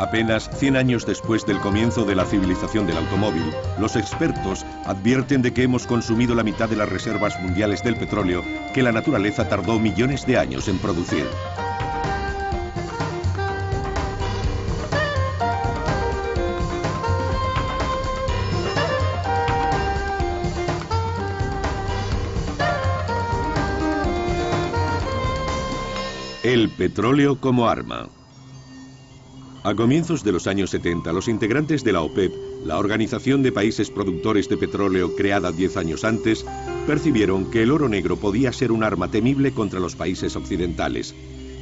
Apenas 100 años después del comienzo de la civilización del automóvil, los expertos advierten de que hemos consumido la mitad de las reservas mundiales del petróleo que la naturaleza tardó millones de años en producir. El petróleo como arma. A comienzos de los años 70, los integrantes de la OPEP, la Organización de Países Productores de Petróleo creada 10 años antes, percibieron que el oro negro podía ser un arma temible contra los países occidentales.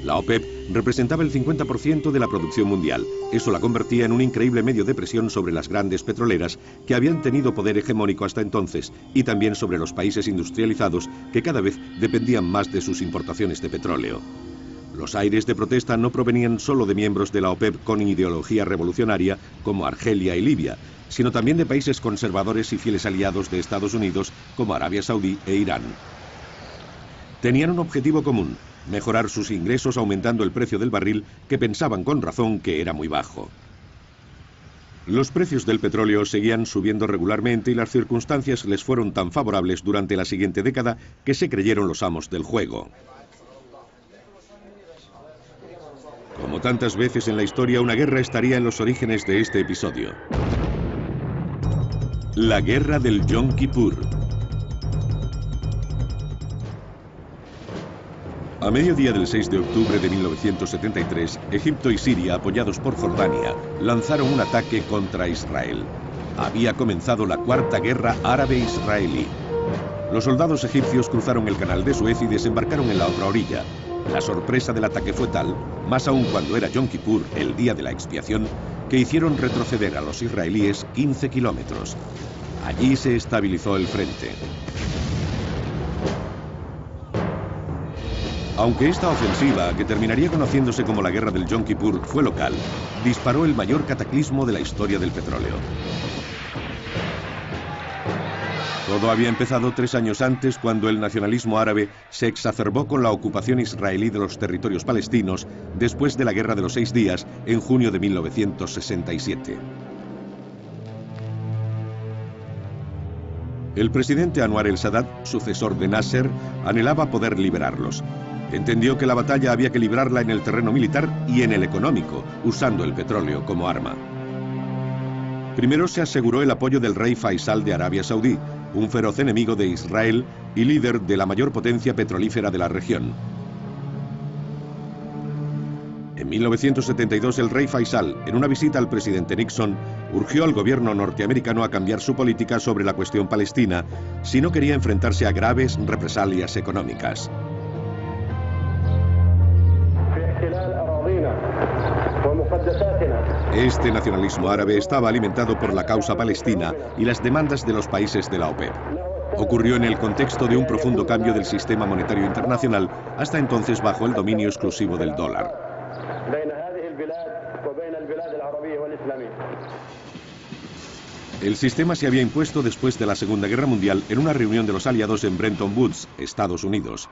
La OPEP representaba el 50% de la producción mundial. Eso la convertía en un increíble medio de presión sobre las grandes petroleras que habían tenido poder hegemónico hasta entonces y también sobre los países industrializados que cada vez dependían más de sus importaciones de petróleo. Los aires de protesta no provenían solo de miembros de la OPEP con ideología revolucionaria como Argelia y Libia, sino también de países conservadores y fieles aliados de Estados Unidos como Arabia Saudí e Irán. Tenían un objetivo común: mejorar sus ingresos aumentando el precio del barril, que pensaban con razón que era muy bajo. Los precios del petróleo seguían subiendo regularmente y las circunstancias les fueron tan favorables durante la siguiente década que se creyeron los amos del juego. Como tantas veces en la historia, una guerra estaría en los orígenes de este episodio. La guerra del Yom Kippur. A mediodía del 6 de octubre de 1973, Egipto y Siria, apoyados por Jordania, lanzaron un ataque contra Israel. Había comenzado la Cuarta Guerra Árabe-Israelí. Los soldados egipcios cruzaron el canal de Suez y desembarcaron en la otra orilla. La sorpresa del ataque fue tal, más aún cuando era Yom Kippur, el día de la expiación, que hicieron retroceder a los israelíes 15 kilómetros. Allí se estabilizó el frente. Aunque esta ofensiva, que terminaría conociéndose como la Guerra del Yom Kippur, fue local, disparó el mayor cataclismo de la historia del petróleo. Todo había empezado 3 años antes, cuando el nacionalismo árabe se exacerbó con la ocupación israelí de los territorios palestinos después de la Guerra de los 6 días en junio de 1967. El presidente Anwar el-Sadat, sucesor de Nasser, anhelaba poder liberarlos. Entendió que la batalla había que librarla en el terreno militar y en el económico, usando el petróleo como arma. Primero se aseguró el apoyo del rey Faisal de Arabia Saudí, un feroz enemigo de Israel y líder de la mayor potencia petrolífera de la región. En 1972, el rey Faisal, en una visita al presidente Nixon, urgió al gobierno norteamericano a cambiar su política sobre la cuestión palestina si no quería enfrentarse a graves represalias económicas. Este nacionalismo árabe estaba alimentado por la causa palestina y las demandas de los países de la OPEP. Ocurrió en el contexto de un profundo cambio del sistema monetario internacional, hasta entonces bajo el dominio exclusivo del dólar. El sistema se había impuesto después de la Segunda Guerra Mundial en una reunión de los aliados en Bretton Woods, Estados Unidos.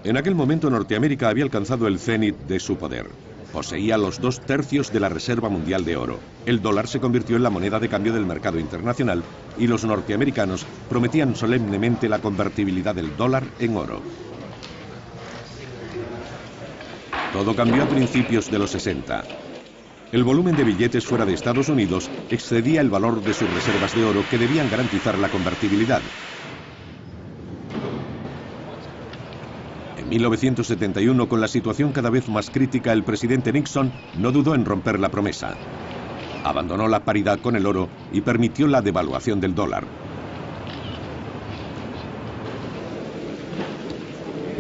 En aquel momento Norteamérica había alcanzado el cenit de su poder. Poseía los 2/3 de la reserva mundial de oro. El dólar se convirtió en la moneda de cambio del mercado internacional y los norteamericanos prometían solemnemente la convertibilidad del dólar en oro. Todo cambió a principios de los 60. El volumen de billetes fuera de Estados Unidos excedía el valor de sus reservas de oro que debían garantizar la convertibilidad. En 1971, con la situación cada vez más crítica, el presidente Nixon no dudó en romper la promesa. Abandonó la paridad con el oro y permitió la devaluación del dólar.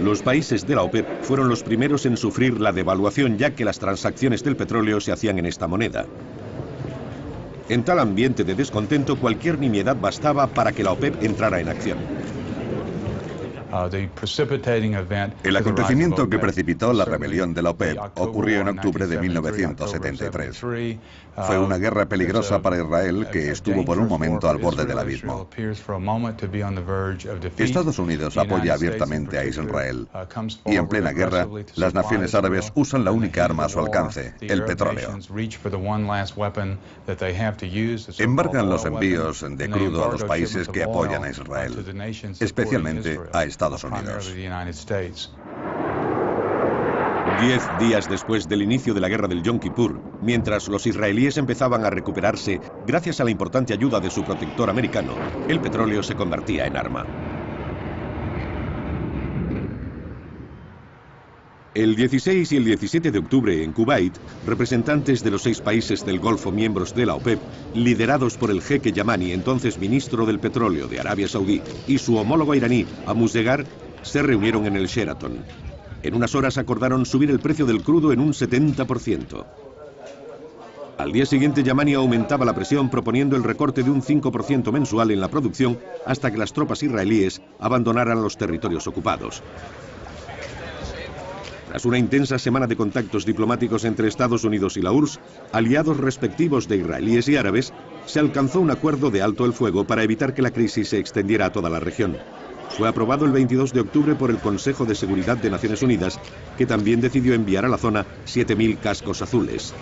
Los países de la OPEP fueron los primeros en sufrir la devaluación, ya que las transacciones del petróleo se hacían en esta moneda. En tal ambiente de descontento, cualquier nimiedad bastaba para que la OPEP entrara en acción. El acontecimiento que precipitó la rebelión de la OPEP ocurrió en octubre de 1973. Fue una guerra peligrosa para Israel que estuvo por un momento al borde del abismo. Estados Unidos apoya abiertamente a Israel y en plena guerra las naciones árabes usan la única arma a su alcance, el petróleo. Embargan los envíos de crudo a los países que apoyan a Israel, especialmente a Estados Unidos. 10 días después del inicio de la guerra del Yom Kippur, mientras los israelíes empezaban a recuperarse gracias a la importante ayuda de su protector americano, el petróleo se convertía en arma. El 16 y el 17 de octubre en Kuwait, representantes de los 6 países del Golfo miembros de la OPEP, liderados por el jeque Yamani, entonces ministro del petróleo de Arabia Saudí, y su homólogo iraní, Amusdegar, se reunieron en el Sheraton. En unas horas acordaron subir el precio del crudo en un 70%. Al día siguiente, Yamani aumentaba la presión proponiendo el recorte de un 5% mensual en la producción hasta que las tropas israelíes abandonaran los territorios ocupados. Tras una intensa semana de contactos diplomáticos entre Estados Unidos y la URSS, aliados respectivos de israelíes y árabes, se alcanzó un acuerdo de alto el fuego para evitar que la crisis se extendiera a toda la región. Fue aprobado el 22 de octubre por el Consejo de Seguridad de Naciones Unidas, que también decidió enviar a la zona 7.000 cascos azules.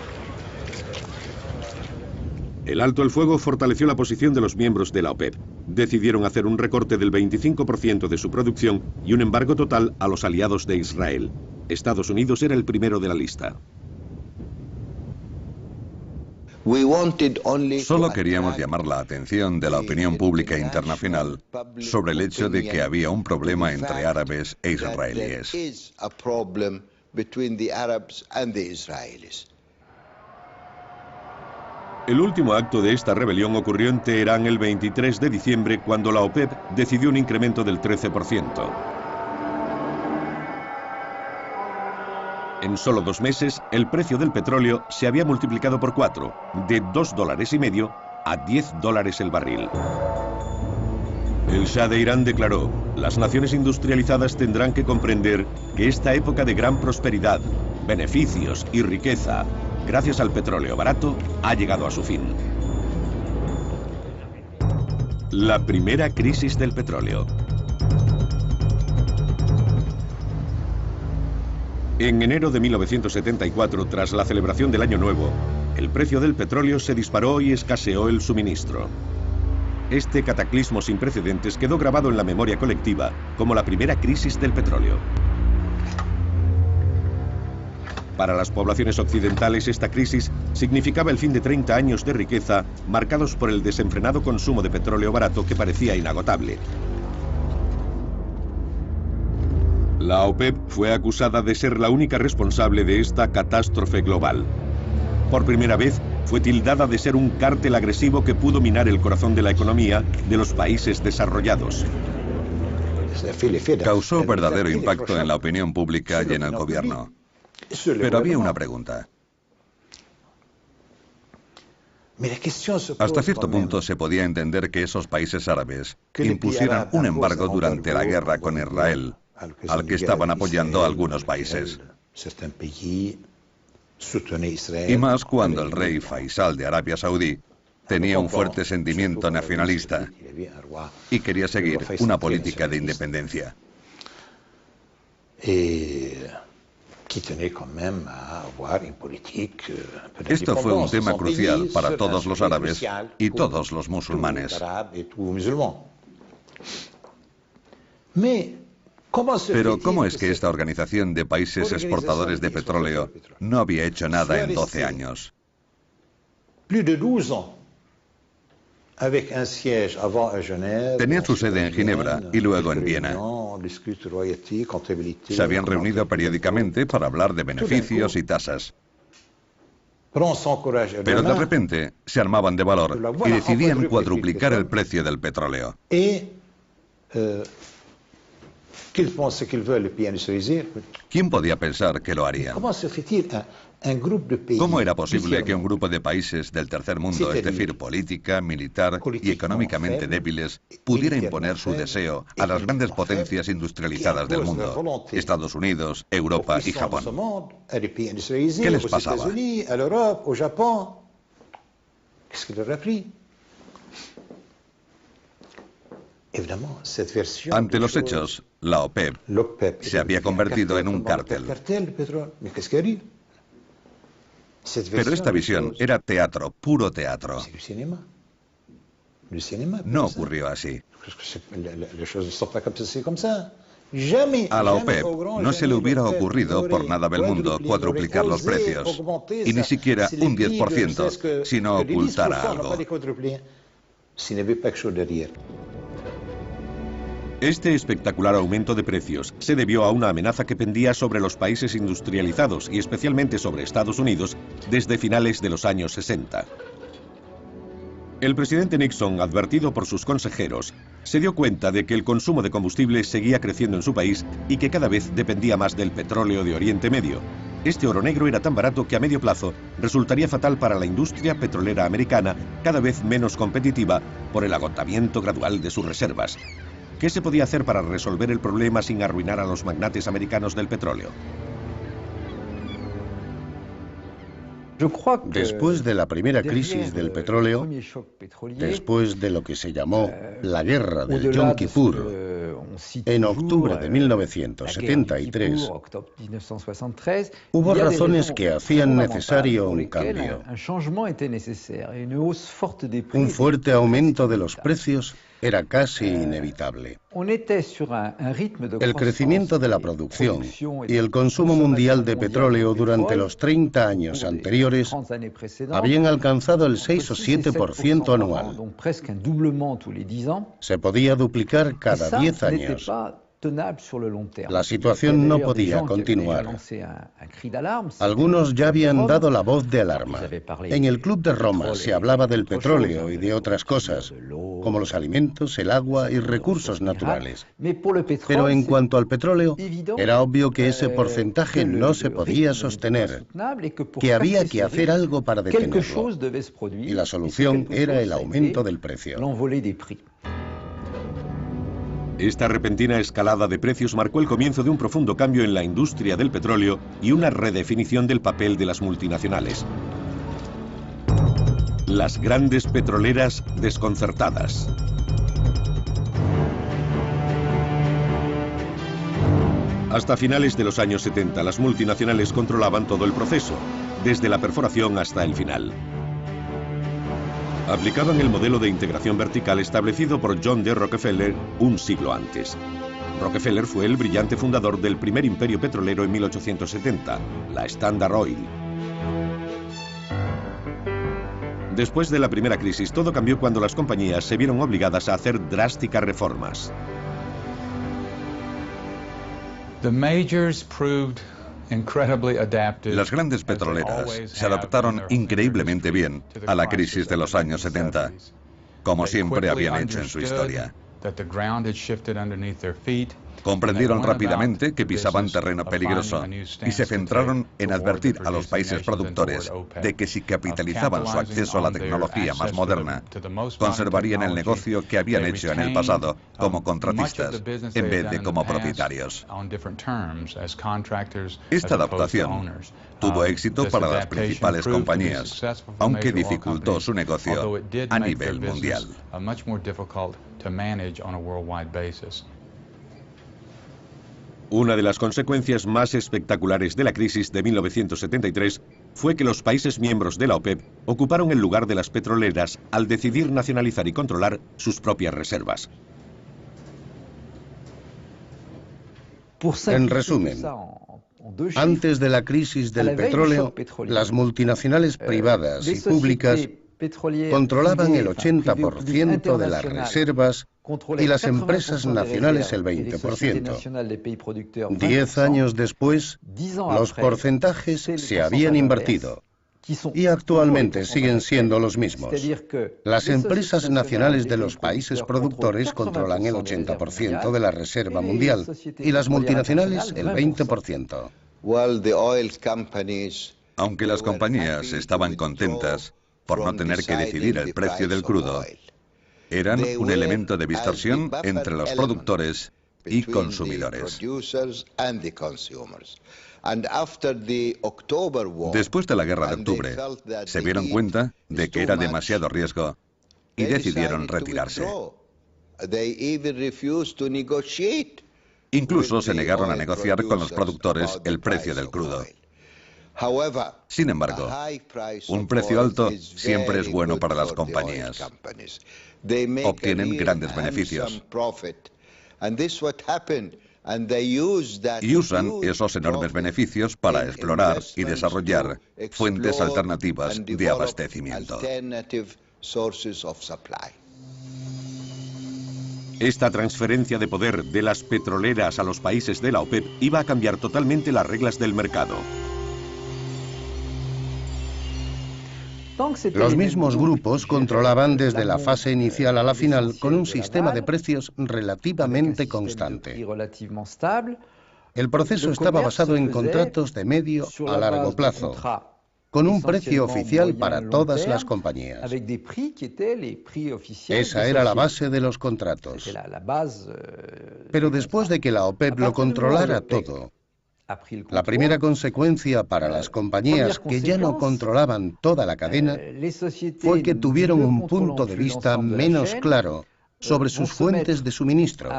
El alto el fuego fortaleció la posición de los miembros de la OPEP. Decidieron hacer un recorte del 25% de su producción y un embargo total a los aliados de Israel. Estados Unidos era el primero de la lista. Solo queríamos llamar la atención de la opinión pública internacional sobre el hecho de que había un problema entre árabes e israelíes. El último acto de esta rebelión ocurrió en Teherán el 23 de diciembre, cuando la OPEP decidió un incremento del 13%. En solo 2 meses, el precio del petróleo se había multiplicado por 4, de $2,50 a $10 el barril. El Shah de Irán declaró: las naciones industrializadas tendrán que comprender que esta época de gran prosperidad, beneficios y riqueza, gracias al petróleo barato, ha llegado a su fin. La primera crisis del petróleo. En enero de 1974, tras la celebración del Año Nuevo, el precio del petróleo se disparó y escaseó el suministro. Este cataclismo sin precedentes quedó grabado en la memoria colectiva como la primera crisis del petróleo. Para las poblaciones occidentales, esta crisis significaba el fin de 30 años de riqueza marcados por el desenfrenado consumo de petróleo barato que parecía inagotable. La OPEP fue acusada de ser la única responsable de esta catástrofe global. Por primera vez, fue tildada de ser un cártel agresivo que pudo minar el corazón de la economía de los países desarrollados. Causó verdadero impacto en la opinión pública y en el gobierno. Pero había una pregunta. Hasta cierto punto se podía entender que esos países árabes impusieran un embargo durante la guerra con Israel, al que estaban apoyando algunos países. Y más cuando el rey Faisal de Arabia Saudí tenía un fuerte sentimiento nacionalista y quería seguir una política de independencia. Esto fue un tema crucial para todos los árabes y todos los musulmanes. Pero ¿cómo es que esta organización de países exportadores de petróleo no había hecho nada en 12 años? Tenían su sede en Ginebra y luego en Viena. Se habían reunido periódicamente para hablar de beneficios y tasas. Pero de repente se armaban de valor y decidían cuadruplicar el precio del petróleo. ¿Quién podía pensar que lo haría? ¿Cómo era posible que un grupo de países del tercer mundo, es decir, política, militar y económicamente débiles, pudiera imponer su deseo a las grandes potencias industrializadas del mundo, Estados Unidos, Europa y Japón? ¿Qué les pasaba? Ante los hechos, la OPEP se había convertido en un cártel. Pero esta visión era teatro, puro teatro. No ocurrió así. A la OPEP no se le hubiera ocurrido por nada del mundo cuadruplicar los precios, y ni siquiera un 10%, sino ocultar algo. Este espectacular aumento de precios se debió a una amenaza que pendía sobre los países industrializados y especialmente sobre Estados Unidos desde finales de los años 60. El presidente Nixon, advertido por sus consejeros, se dio cuenta de que el consumo de combustible seguía creciendo en su país y que cada vez dependía más del petróleo de Oriente Medio. Este oro negro era tan barato que a medio plazo resultaría fatal para la industria petrolera americana, cada vez menos competitiva por el agotamiento gradual de sus reservas. ¿Qué se podía hacer para resolver el problema sin arruinar a los magnates americanos del petróleo? Después de la primera crisis del petróleo, después de lo que se llamó la Guerra del Yom Kippur, en octubre de 1973, hubo razones que hacían necesario un cambio. Un fuerte aumento de los precios era casi inevitable. El crecimiento de la producción y el consumo mundial de petróleo durante los 30 años anteriores habían alcanzado el 6 o 7% anual. Se podía duplicar cada 10 años. La situación no podía continuar. Algunos ya habían dado la voz de alarma. En el Club de Roma se hablaba del petróleo y de otras cosas, como los alimentos, el agua y recursos naturales. Pero en cuanto al petróleo, era obvio que ese porcentaje no se podía sostener, que había que hacer algo para detenerlo. Y la solución era el aumento del precio. Esta repentina escalada de precios marcó el comienzo de un profundo cambio en la industria del petróleo y una redefinición del papel de las multinacionales. Las grandes petroleras desconcertadas. Hasta finales de los años 70, las multinacionales controlaban todo el proceso, desde la perforación hasta el final. Aplicaban el modelo de integración vertical establecido por John D. Rockefeller un siglo antes. Rockefeller fue el brillante fundador del primer imperio petrolero en 1870, la Standard Oil. Después de la primera crisis, todo cambió cuando las compañías se vieron obligadas a hacer drásticas reformas. Las grandes petroleras se adaptaron increíblemente bien a la crisis de los años 70, como siempre habían hecho en su historia. Comprendieron rápidamente que pisaban terreno peligroso y se centraron en advertir a los países productores de que si capitalizaban su acceso a la tecnología más moderna, conservarían el negocio que habían hecho en el pasado como contratistas en vez de como propietarios. Esta adaptación tuvo éxito para las principales compañías, aunque dificultó su negocio a nivel mundial. Una de las consecuencias más espectaculares de la crisis de 1973 fue que los países miembros de la OPEP ocuparon el lugar de las petroleras al decidir nacionalizar y controlar sus propias reservas. En resumen, antes de la crisis del petróleo, las multinacionales privadas y públicas controlaban el 80% de las reservas y las empresas nacionales el 20%. 10 años después, los porcentajes se habían invertido. y actualmente siguen siendo los mismos. Las empresas nacionales de los países productores controlan el 80% de la reserva mundial y las multinacionales el 20%. Aunque las compañías estaban contentas por no tener que decidir el precio del crudo, eran un elemento de distorsión entre los productores y consumidores. Después de la guerra de octubre, se dieron cuenta de que era demasiado riesgo y decidieron retirarse. Incluso se negaron a negociar con los productores el precio del crudo. Sin embargo, un precio alto siempre es bueno para las compañías. Obtienen grandes beneficios. Y usan esos enormes beneficios para explorar y desarrollar fuentes alternativas de abastecimiento. Esta transferencia de poder de las petroleras a los países de la OPEP iba a cambiar totalmente las reglas del mercado. Los mismos grupos controlaban desde la fase inicial a la final con un sistema de precios relativamente constante. El proceso estaba basado en contratos de medio a largo plazo, con un precio oficial para todas las compañías. Esa era la base de los contratos. Pero después de que la OPEP lo controlara todo, la primera consecuencia para las compañías que ya no controlaban toda la cadena fue que tuvieron un punto de vista menos claro sobre sus fuentes de suministro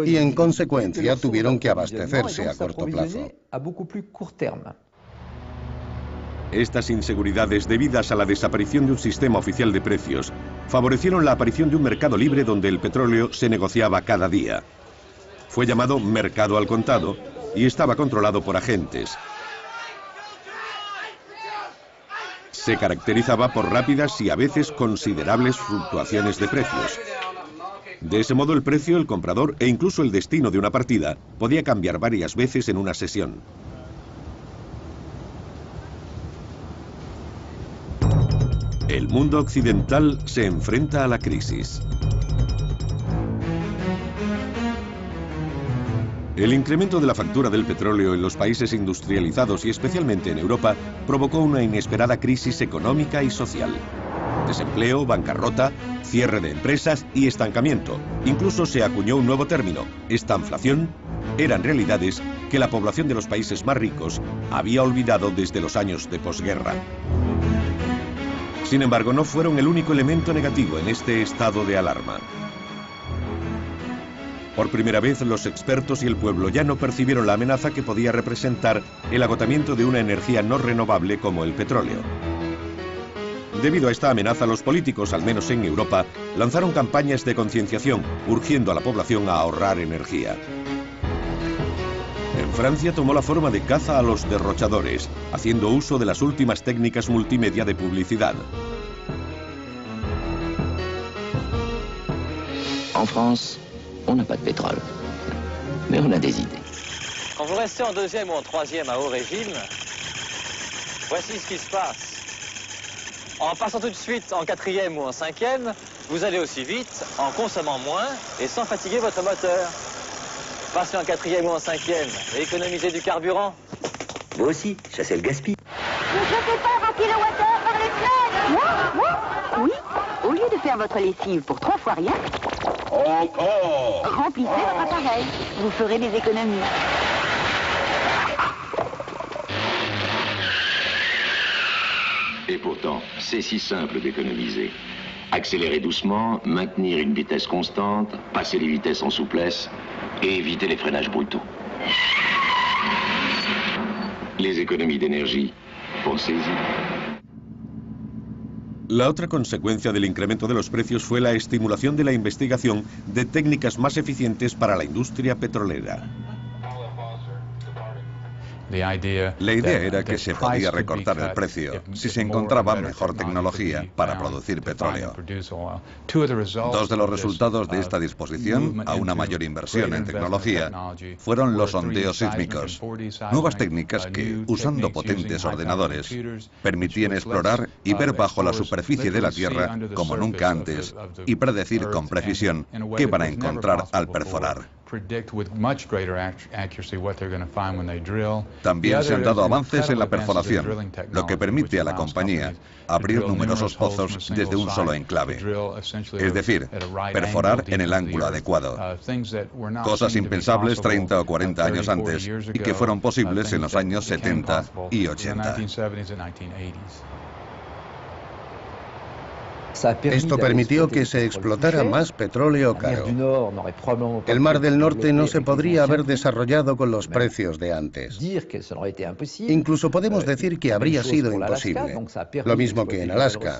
y en consecuencia tuvieron que abastecerse a corto plazo. Estas inseguridades debidas a la desaparición de un sistema oficial de precios favorecieron la aparición de un mercado libre donde el petróleo se negociaba cada día. Fue llamado mercado al contado y estaba controlado por agentes. Se caracterizaba por rápidas y a veces considerables fluctuaciones de precios. De ese modo el precio, el comprador e incluso el destino de una partida podía cambiar varias veces en una sesión. El mundo occidental se enfrenta a la crisis. El incremento de la factura del petróleo en los países industrializados y especialmente en Europa provocó una inesperada crisis económica y social. Desempleo, bancarrota, cierre de empresas y estancamiento. Incluso se acuñó un nuevo término, estanflación. Eran realidades que la población de los países más ricos había olvidado desde los años de posguerra. Sin embargo, no fueron el único elemento negativo en este estado de alarma. Por primera vez, los expertos y el pueblo ya no percibieron la amenaza que podía representar el agotamiento de una energía no renovable como el petróleo. Debido a esta amenaza, los políticos, al menos en Europa, lanzaron campañas de concienciación, urgiendo a la población a ahorrar energía. En Francia tomó la forma de caza a los derrochadores, haciendo uso de las últimas técnicas multimedia de publicidad. En France, on n'a pas de pétrole, mais on a des idées. Quand vous restez en deuxième ou en troisième à haut régime, voici ce qui se passe. En passant tout de suite en quatrième ou en cinquième, vous allez aussi vite, en consommant moins et sans fatiguer votre moteur. Passez en quatrième ou en cinquième et économisez du carburant. Vous aussi, chassez le gaspille. Ne jetez pas vos kilowattheures par les fenêtres. Moi Oui, au lieu de faire votre lessive pour 3 fois rien, remplissez votre appareil. Vous ferez des économies. Et pourtant, c'est si simple d'économiser. Accélérer doucement, maintenir une vitesse constante, passer les vitesses en souplesse et éviter les freinages brutaux. Les économies d'énergie, pensez-y. La otra consecuencia del incremento de los precios fue la estimulación de la investigación de técnicas más eficientes para la industria petrolera. La idea era que se podía recortar el precio si se encontraba mejor tecnología para producir petróleo. Dos de los resultados de esta disposición a una mayor inversión en tecnología fueron los sondeos sísmicos, nuevas técnicas que, usando potentes ordenadores, permitían explorar y ver bajo la superficie de la Tierra como nunca antes y predecir con precisión qué van a encontrar al perforar. También se han dado avances en la perforación, lo que permite a la compañía abrir numerosos pozos desde un solo enclave, es decir, perforar en el ángulo adecuado, cosas impensables 30 o 40 años antes y que fueron posibles en los años 70 y 80. Esto permitió que se explotara más petróleo caro. El Mar del Norte no se podría haber desarrollado con los precios de antes. Incluso podemos decir que habría sido imposible. Lo mismo que en Alaska.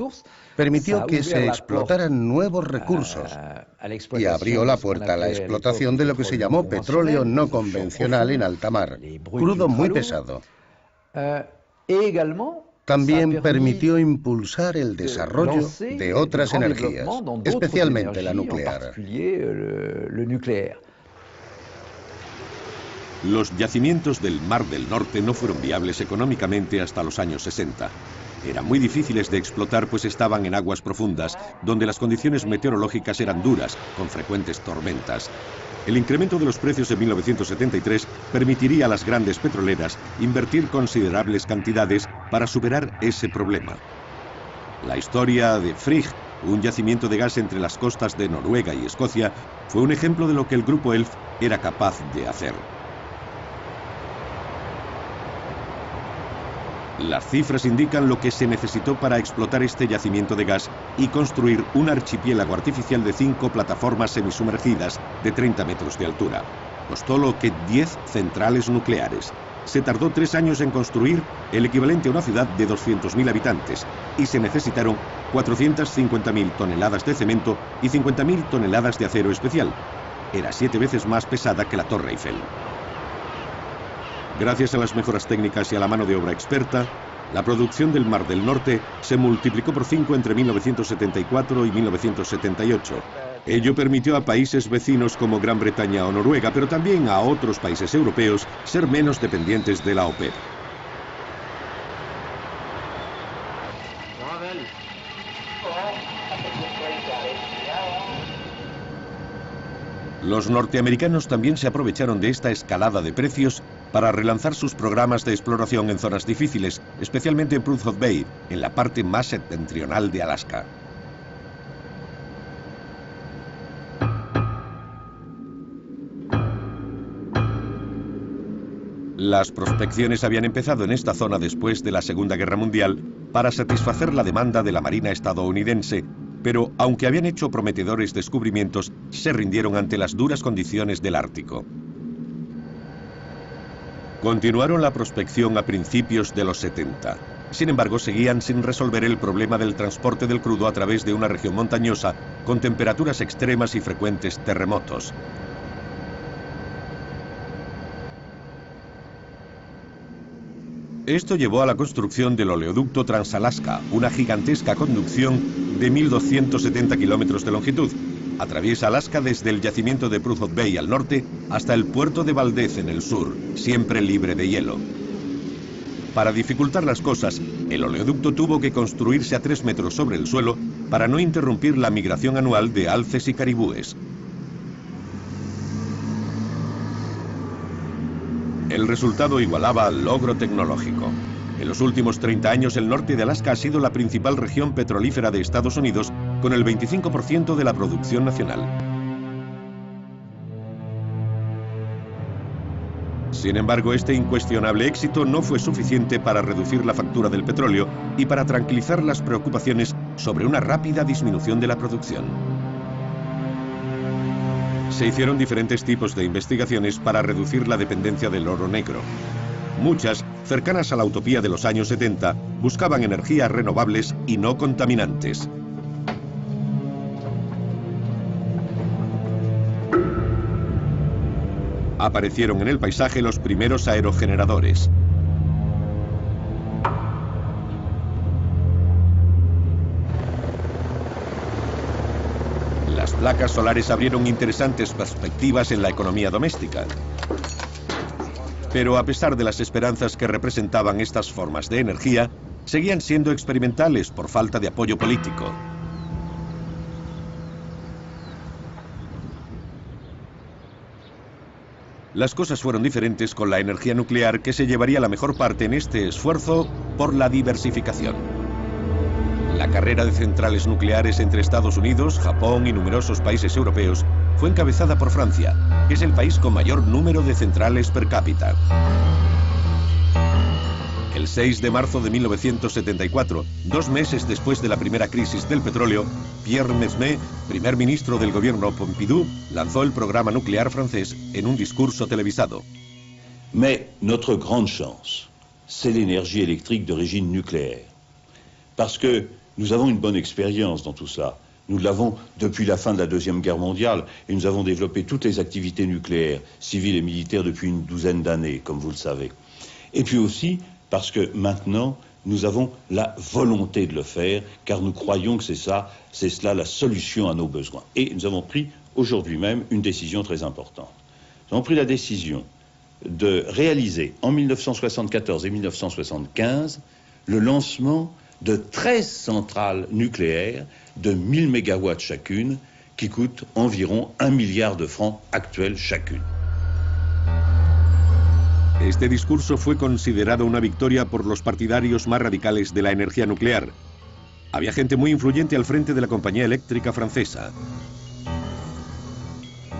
Permitió que se explotaran nuevos recursos y abrió la puerta a la explotación de lo que se llamó petróleo no convencional en alta mar, crudo muy pesado. También permitió impulsar el desarrollo de otras energías, especialmente la nuclear. Los yacimientos del Mar del Norte no fueron viables económicamente hasta los años 60. Eran muy difíciles de explotar pues estaban en aguas profundas, donde las condiciones meteorológicas eran duras, con frecuentes tormentas. El incremento de los precios en 1973 permitiría a las grandes petroleras invertir considerables cantidades para superar ese problema. La historia de Frigg, un yacimiento de gas entre las costas de Noruega y Escocia, fue un ejemplo de lo que el grupo Elf era capaz de hacer. Las cifras indican lo que se necesitó para explotar este yacimiento de gas y construir un archipiélago artificial de 5 plataformas semisumergidas de 30 metros de altura. Costó lo que 10 centrales nucleares. Se tardó 3 años en construir el equivalente a una ciudad de 200.000 habitantes y se necesitaron 450.000 toneladas de cemento y 50.000 toneladas de acero especial. Era 7 veces más pesada que la Torre Eiffel. Gracias a las mejoras técnicas y a la mano de obra experta, la producción del Mar del Norte se multiplicó por 5 entre 1974 y 1978. Ello permitió a países vecinos como Gran Bretaña o Noruega, pero también a otros países europeos, ser menos dependientes de la OPEP. Los norteamericanos también se aprovecharon de esta escalada de precios para relanzar sus programas de exploración en zonas difíciles, especialmente en Prudhoe Bay, en la parte más septentrional de Alaska. Las prospecciones habían empezado en esta zona después de la Segunda Guerra Mundial para satisfacer la demanda de la Marina estadounidense, pero aunque habían hecho prometedores descubrimientos, se rindieron ante las duras condiciones del Ártico. Continuaron la prospección a principios de los 70. Sin embargo, seguían sin resolver el problema del transporte del crudo a través de una región montañosa con temperaturas extremas y frecuentes terremotos. Esto llevó a la construcción del oleoducto Trans-Alaska, una gigantesca conducción de 1.270 kilómetros de longitud. Atraviesa Alaska desde el yacimiento de Prudhoe Bay al norte hasta el puerto de Valdez en el sur, siempre libre de hielo. Para dificultar las cosas, el oleoducto tuvo que construirse a 3 metros sobre el suelo para no interrumpir la migración anual de alces y caribúes. El resultado igualaba al logro tecnológico. En los últimos 30 años, el norte de Alaska ha sido la principal región petrolífera de Estados Unidos, con el 25% de la producción nacional. Sin embargo, este incuestionable éxito no fue suficiente para reducir la factura del petróleo y para tranquilizar las preocupaciones sobre una rápida disminución de la producción. Se hicieron diferentes tipos de investigaciones para reducir la dependencia del oro negro. Muchas, cercanas a la utopía de los años 70, buscaban energías renovables y no contaminantes. aparecieron en el paisaje los primeros aerogeneradores. Las placas solares abrieron interesantes perspectivas en la economía doméstica. Pero a pesar de las esperanzas que representaban estas formas de energía, seguían siendo experimentales por falta de apoyo político. Las cosas fueron diferentes con la energía nuclear, que se llevaría la mejor parte en este esfuerzo por la diversificación. La carrera de centrales nucleares entre Estados Unidos, Japón y numerosos países europeos fue encabezada por Francia, que es el país con mayor número de centrales per cápita. El 6 de marzo de 1974, 2 meses después de la primera crisis del petróleo, Pierre Mesmer, primer ministro del gobierno Pompidou, lanzó el programa nuclear francés en un discurso televisado. Mais notre grande chance, c'est l'énergie électrique d'origine nucléaire. Parce que nous avons une bonne expérience dans tout ça. Nous l'avons depuis la fin de la Deuxième Guerre mondiale et nous avons développé toutes les activités nucléaires, civiles et militaires depuis une douzaine d'années, comme vous le savez. Et puis aussi parce que maintenant, nous avons la volonté de le faire, car nous croyons que c'est cela la solution à nos besoins. Et nous avons pris aujourd'hui même une décision très importante. Nous avons pris la décision de réaliser en 1974 et 1975 le lancement de 13 centrales nucléaires de 1000 mégawatts chacune, qui coûtent environ 1 milliard de francs actuels chacune. Este discurso fue considerado una victoria por los partidarios más radicales de la energía nuclear. Había gente muy influyente al frente de la compañía eléctrica francesa.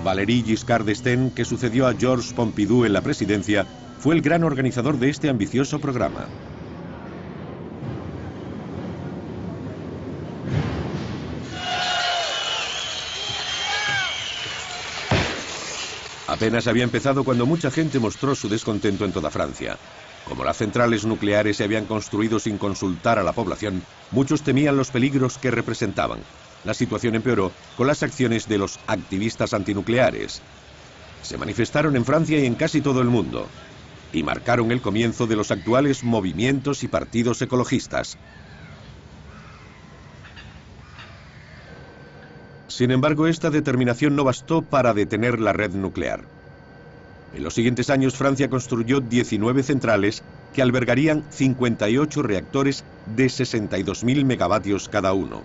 Valéry Giscard d'Estaing, que sucedió a Georges Pompidou en la presidencia, fue el gran organizador de este ambicioso programa. Apenas había empezado cuando mucha gente mostró su descontento en toda Francia. Como las centrales nucleares se habían construido sin consultar a la población, muchos temían los peligros que representaban. La situación empeoró con las acciones de los activistas antinucleares. Se manifestaron en Francia y en casi todo el mundo, y marcaron el comienzo de los actuales movimientos y partidos ecologistas. Sin embargo, esta determinación no bastó para detener la red nuclear. En los siguientes años, Francia construyó 19 centrales que albergarían 58 reactores de 62.000 megavatios cada uno.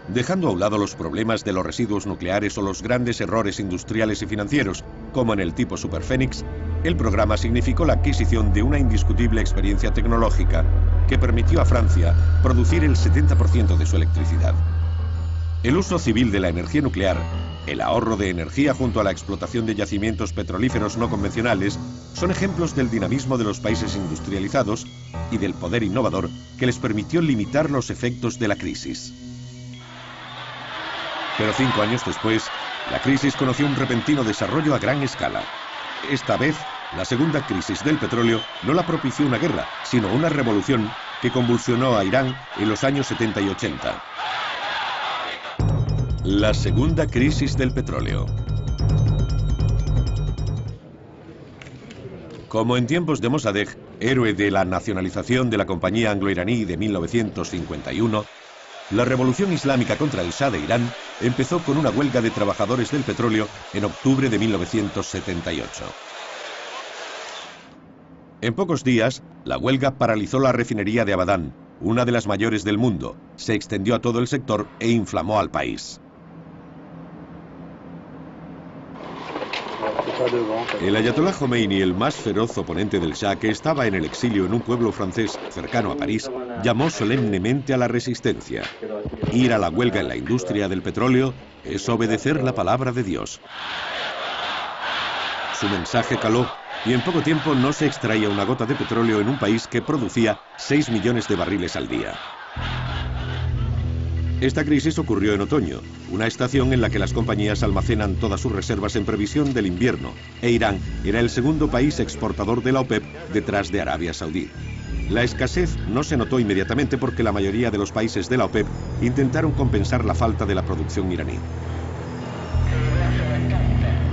Dejando a un lado los problemas de los residuos nucleares o los grandes errores industriales y financieros, como en el tipo Superphénix, el programa significó la adquisición de una indiscutible experiencia tecnológica que permitió a Francia producir el 70% de su electricidad. El uso civil de la energía nuclear, el ahorro de energía junto a la explotación de yacimientos petrolíferos no convencionales, son ejemplos del dinamismo de los países industrializados y del poder innovador que les permitió limitar los efectos de la crisis. Pero 5 años después, la crisis conoció un repentino desarrollo a gran escala. Esta vez, la segunda crisis del petróleo no la propició una guerra, sino una revolución que convulsionó a Irán en los años 70 y 80. La segunda crisis del petróleo. Como en tiempos de Mossadegh, héroe de la nacionalización de la compañía anglo-iraní de 1951, la revolución islámica contra el Shah de Irán empezó con una huelga de trabajadores del petróleo en octubre de 1978. En pocos días, la huelga paralizó la refinería de Abadán, una de las mayores del mundo, se extendió a todo el sector e inflamó al país. El ayatolá Khomeini, el más feroz oponente del Shah, que estaba en el exilio en un pueblo francés cercano a París, llamó solemnemente a la resistencia. Ir a la huelga en la industria del petróleo es obedecer la palabra de Dios. Su mensaje caló y en poco tiempo no se extraía una gota de petróleo en un país que producía 6 millones de barriles al día. Esta crisis ocurrió en otoño, una estación en la que las compañías almacenan todas sus reservas en previsión del invierno, e Irán era el segundo país exportador de la OPEP detrás de Arabia Saudí. La escasez no se notó inmediatamente porque la mayoría de los países de la OPEP intentaron compensar la falta de la producción iraní.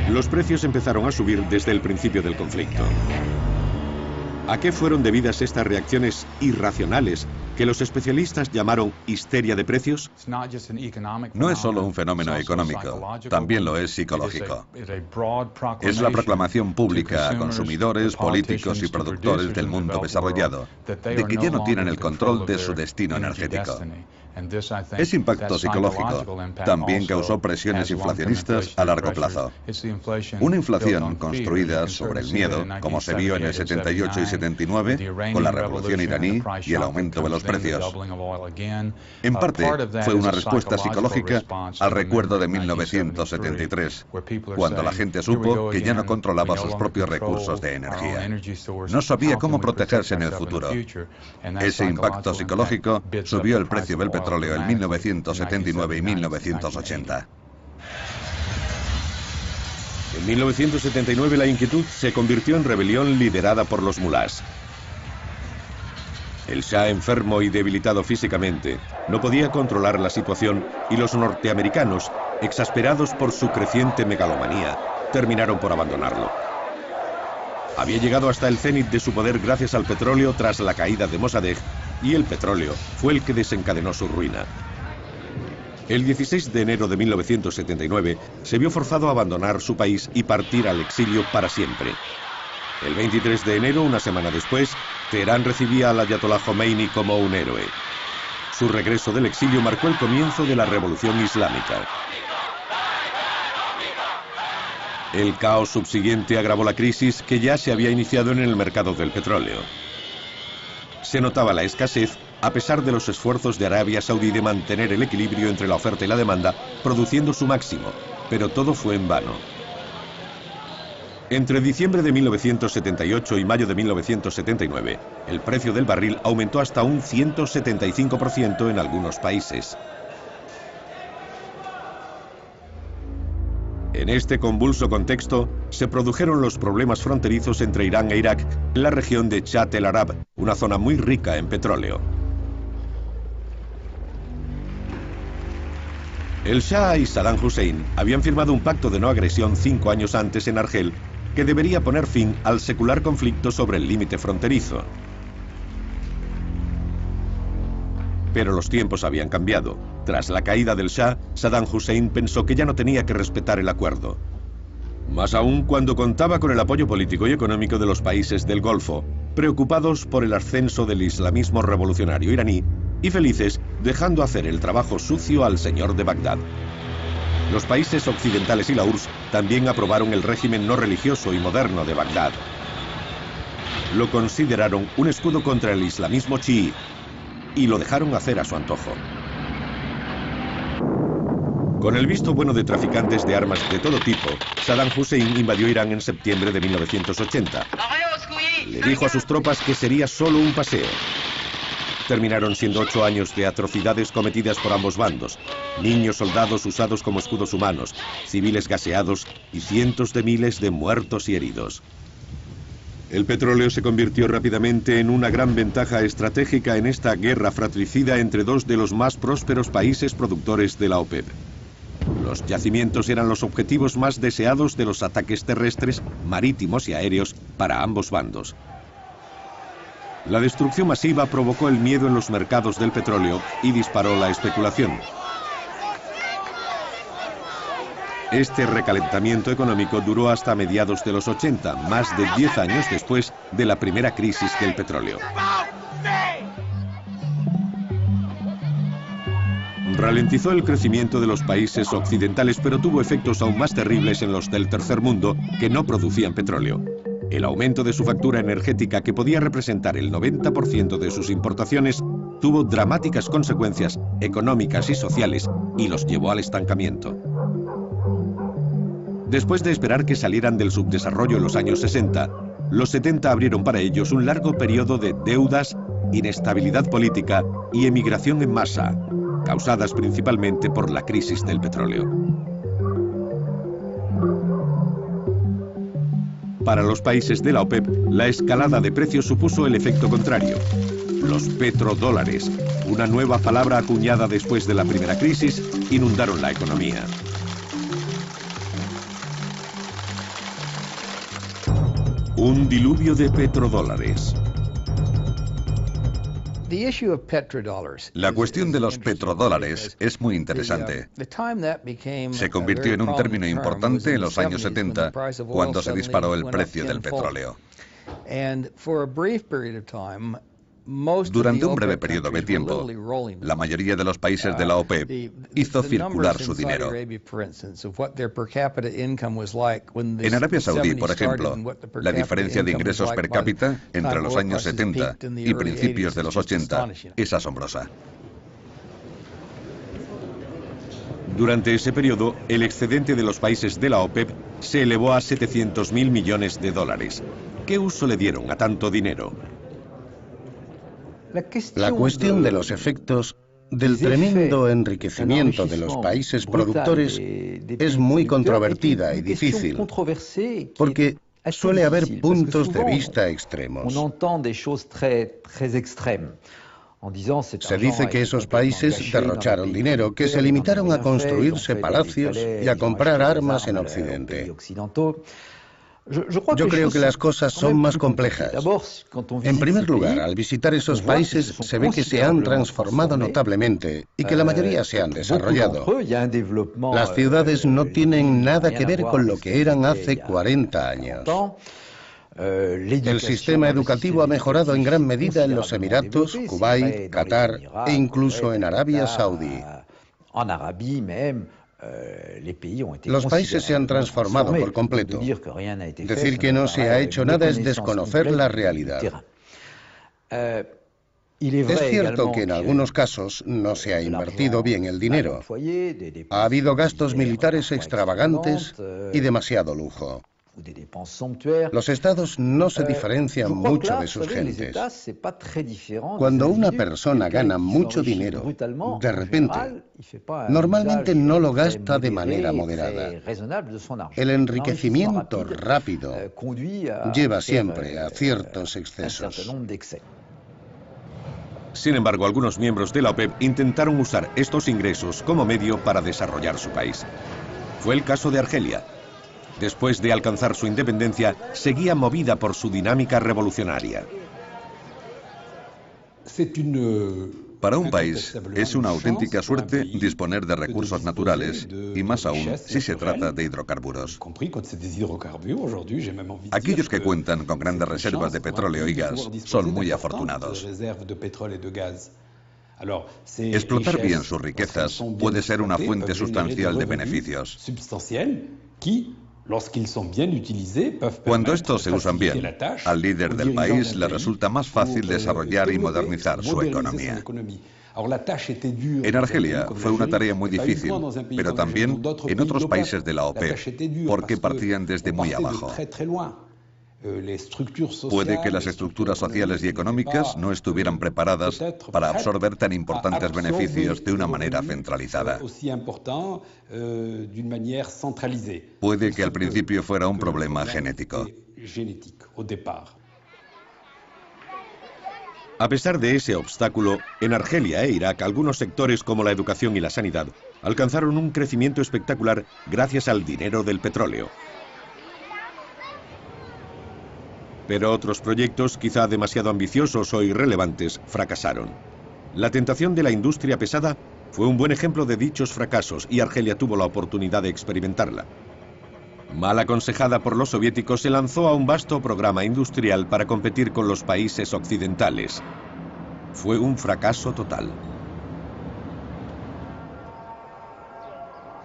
Los precios empezaron a subir desde el principio del conflicto. ¿A qué fueron debidas estas reacciones irracionales que los especialistas llamaron histeria de precios? No es solo un fenómeno económico, también lo es psicológico. Es la proclamación pública a consumidores, políticos y productores del mundo desarrollado de que ya no tienen el control de su destino energético. Ese impacto psicológico también causó presiones inflacionistas a largo plazo. Una inflación construida sobre el miedo, como se vio en el 78 y 79, con la revolución iraní y el aumento de los precios. En parte, fue una respuesta psicológica al recuerdo de 1973, cuando la gente supo que ya no controlaba sus propios recursos de energía. No sabía cómo protegerse en el futuro. Ese impacto psicológico subió el precio del petróleo en 1979 y 1980. En 1979 la inquietud se convirtió en rebelión liderada por los mulás. El Shah, enfermo y debilitado físicamente, no podía controlar la situación y los norteamericanos, exasperados por su creciente megalomanía, terminaron por abandonarlo. Había llegado hasta el cenit de su poder gracias al petróleo tras la caída de Mossadegh, y el petróleo fue el que desencadenó su ruina. El 16 de enero de 1979 se vio forzado a abandonar su país y partir al exilio para siempre. El 23 de enero, una semana después, Teherán recibía al ayatolá Khomeini como un héroe. Su regreso del exilio marcó el comienzo de la revolución islámica. El caos subsiguiente agravó la crisis que ya se había iniciado en el mercado del petróleo. Se notaba la escasez a pesar de los esfuerzos de Arabia Saudí de mantener el equilibrio entre la oferta y la demanda, produciendo su máximo, pero todo fue en vano. Entre diciembre de 1978 y mayo de 1979, el precio del barril aumentó hasta un 175% en algunos países. En este convulso contexto, se produjeron los problemas fronterizos entre Irán e Irak en la región de Chat el Arab, una zona muy rica en petróleo. El Shah y Saddam Hussein habían firmado un pacto de no agresión 5 años antes en Argel, que debería poner fin al secular conflicto sobre el límite fronterizo. Pero los tiempos habían cambiado. Tras la caída del Shah, Saddam Hussein pensó que ya no tenía que respetar el acuerdo. Más aún cuando contaba con el apoyo político y económico de los países del Golfo, preocupados por el ascenso del islamismo revolucionario iraní y felices dejando hacer el trabajo sucio al señor de Bagdad. Los países occidentales y la URSS también aprobaron el régimen no religioso y moderno de Bagdad. Lo consideraron un escudo contra el islamismo chií y lo dejaron hacer a su antojo. Con el visto bueno de traficantes de armas de todo tipo, Saddam Hussein invadió Irán en septiembre de 1980. Le dijo a sus tropas que sería solo un paseo. Terminaron siendo 8 años de atrocidades cometidas por ambos bandos. Niños soldados usados como escudos humanos, civiles gaseados y cientos de miles de muertos y heridos. El petróleo se convirtió rápidamente en una gran ventaja estratégica en esta guerra fratricida entre dos de los más prósperos países productores de la OPEP. Los yacimientos eran los objetivos más deseados de los ataques terrestres, marítimos y aéreos para ambos bandos. La destrucción masiva provocó el miedo en los mercados del petróleo y disparó la especulación. Este recalentamiento económico duró hasta mediados de los 80, más de 10 años después de la primera crisis del petróleo. Ralentizó el crecimiento de los países occidentales, pero tuvo efectos aún más terribles en los del tercer mundo que no producían petróleo. El aumento de su factura energética, que podía representar el 90% de sus importaciones, tuvo dramáticas consecuencias económicas y sociales y los llevó al estancamiento. Después de esperar que salieran del subdesarrollo en los años 60, los 70 abrieron para ellos un largo periodo de deudas, inestabilidad política y emigración en masa, causadas principalmente por la crisis del petróleo. Para los países de la OPEP, la escalada de precios supuso el efecto contrario. Los petrodólares, una nueva palabra acuñada después de la primera crisis, inundaron la economía. Un diluvio de petrodólares. La cuestión de los petrodólares es muy interesante. Se convirtió en un término importante en los años 70, cuando se disparó el precio del petróleo. Durante un breve periodo de tiempo, la mayoría de los países de la OPEP hizo circular su dinero. En Arabia Saudí, por ejemplo, la diferencia de ingresos per cápita entre los años 70 y principios de los 80 es asombrosa. Durante ese periodo, el excedente de los países de la OPEP se elevó a 700.000 millones de dólares. ¿Qué uso le dieron a tanto dinero? La cuestión de los efectos del tremendo enriquecimiento de los países productores es muy controvertida y difícil, porque suele haber puntos de vista extremos. Se dice que esos países derrocharon dinero, que se limitaron a construirse palacios y a comprar armas en Occidente. Yo creo que las cosas son más complejas. En primer lugar, al visitar esos países se ve que se han transformado notablemente y que la mayoría se han desarrollado. Las ciudades no tienen nada que ver con lo que eran hace 40 años. El sistema educativo ha mejorado en gran medida en los Emiratos, Kuwait, Qatar e incluso en Arabia Saudí. Los países se han transformado por completo. Decir que no se ha hecho nada es desconocer la realidad. Es cierto que en algunos casos no se ha invertido bien el dinero. Ha habido gastos militares extravagantes y demasiado lujo. Los estados no se diferencian mucho de sus gentes. Cuando una persona gana mucho dinero, de repente, normalmente no lo gasta de manera moderada. El enriquecimiento rápido lleva siempre a ciertos excesos. Sin embargo, algunos miembros de la OPEP intentaron usar estos ingresos como medio para desarrollar su país. Fue el caso de Argelia. Después de alcanzar su independencia, seguía movida por su dinámica revolucionaria. Para un país es una auténtica suerte disponer de recursos naturales, y más aún si se trata de hidrocarburos. Aquellos que cuentan con grandes reservas de petróleo y gas son muy afortunados. Explotar bien sus riquezas puede ser una fuente sustancial de beneficios. Cuando estos se usan bien, al líder del país le resulta más fácil desarrollar y modernizar su economía. En Argelia fue una tarea muy difícil, pero también en otros países de la OPEP, porque partían desde muy abajo. Puede que las estructuras sociales y económicas no estuvieran preparadas para absorber tan importantes beneficios de una manera centralizada. Puede que al principio fuera un problema genético. A pesar de ese obstáculo, en Argelia e Irak algunos sectores como la educación y la sanidad alcanzaron un crecimiento espectacular gracias al dinero del petróleo. Pero otros proyectos, quizá demasiado ambiciosos o irrelevantes, fracasaron. La tentación de la industria pesada fue un buen ejemplo de dichos fracasos y Argelia tuvo la oportunidad de experimentarla. Mal aconsejada por los soviéticos, se lanzó a un vasto programa industrial para competir con los países occidentales. Fue un fracaso total.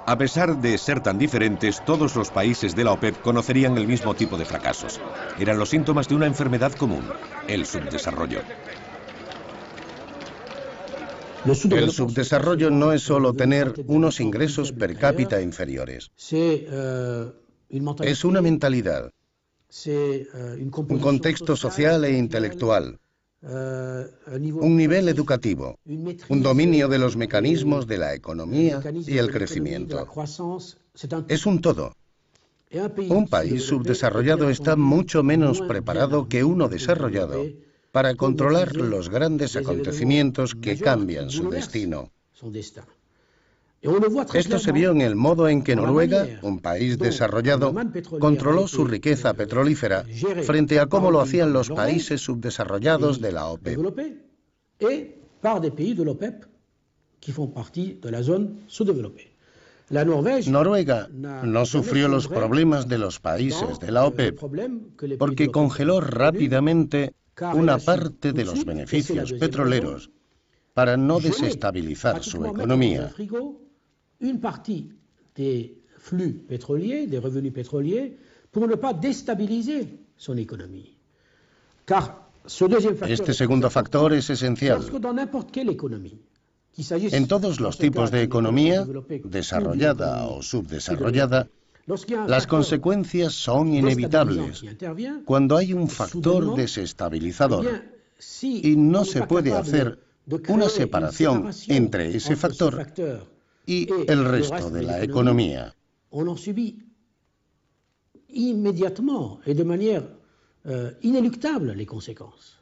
A pesar de ser tan diferentes, todos los países de la OPEP conocerían el mismo tipo de fracasos. Eran los síntomas de una enfermedad común, el subdesarrollo. El subdesarrollo no es solo tener unos ingresos per cápita inferiores. Es una mentalidad, un contexto social e intelectual, un nivel educativo, un dominio de los mecanismos de la economía y el crecimiento. Es un todo. Un país subdesarrollado está mucho menos preparado que uno desarrollado para controlar los grandes acontecimientos que cambian su destino. Esto se vio en el modo en que Noruega, un país desarrollado, controló su riqueza petrolífera frente a cómo lo hacían los países subdesarrollados de la OPEP. Noruega no sufrió los problemas de los países de la OPEP porque congeló rápidamente una parte de los beneficios petroleros para no desestabilizar su economía. Une partie des flux pétroliers, des revenus pétroliers, pour ne pas déstabiliser son économie. Car este segundo factor es esencial. En todos los tipos de economía, desarrollada o subdesarrollada, las consecuencias son inevitables cuando hay un factor desestabilizador y no se puede hacer una separación entre ese factor y el resto de la economía. On en subit immédiatement et de manière inéluctable les conséquences.